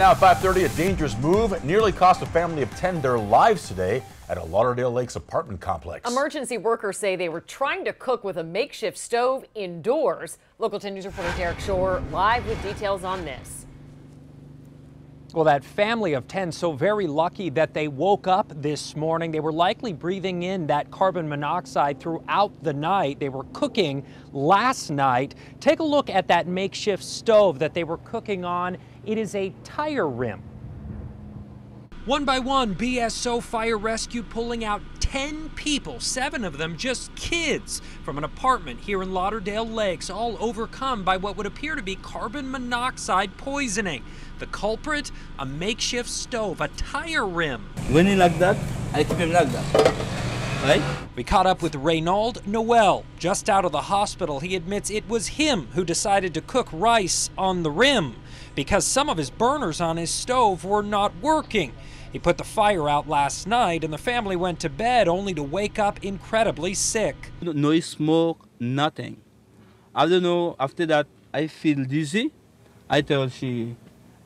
Now at 5:30, a dangerous move nearly cost a family of 10 their lives today at a Lauderdale Lakes apartment complex. Emergency workers say they were trying to cook with a makeshift stove indoors. Local 10 News reporter Derek Shore live with details on this. Well, that family of 10 so very lucky that they woke up this morning. They were likely breathing in that carbon monoxide throughout the night. They were cooking last night. Take a look at that makeshift stove that they were cooking on. It is a tire rim. One by one, BSO Fire Rescue pulling out 10 people, 7 of them just kids, from an apartment here in Lauderdale Lakes, all overcome by what would appear to be carbon monoxide poisoning. The culprit, a makeshift stove, a tire rim. When he like that, I keep him like that, right? We caught up with Reynold Noel, just out of the hospital. He admits it was him who decided to cook rice on the rim because some of his burners on his stove were not working. He put the fire out last night and the family went to bed only to wake up incredibly sick. No smoke, nothing. I don't know, after that, I feel dizzy. I tell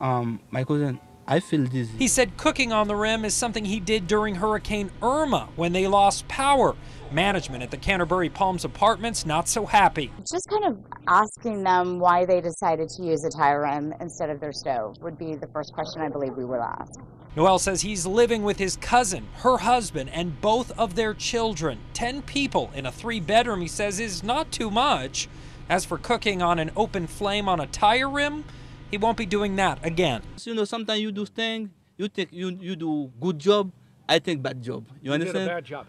my cousin, I feel dizzy. He said cooking on the rim is something he did during Hurricane Irma when they lost power. Management at the Canterbury Palms Apartments not so happy. Just kind of asking them why they decided to use a tire rim instead of their stove would be the first question I believe we will ask. Noel says he's living with his cousin, her husband, and both of their children. 10 people in a 3-bedroom, he says, is not too much. As for cooking on an open flame on a tire rim, he won't be doing that again. You know, sometimes you do things, you think you do good job, I think bad job. You understand? You did a bad job.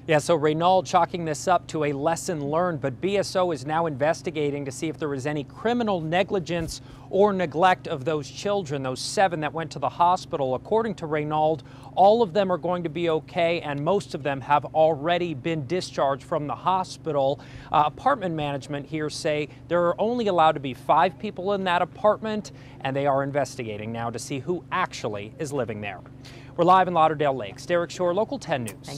Yeah, so Reynold chalking this up to a lesson learned, but BSO is now investigating to see if there was any criminal negligence or neglect of those children, those 7 that went to the hospital. According to Reynold, all of them are going to be okay, and most of them have already been discharged from the hospital. Apartment management here say there are only allowed to be 5 people in that apartment, and they are investigating now to see who actually is living there. We're live in Lauderdale Lakes. Derek Shore, Local 10 News.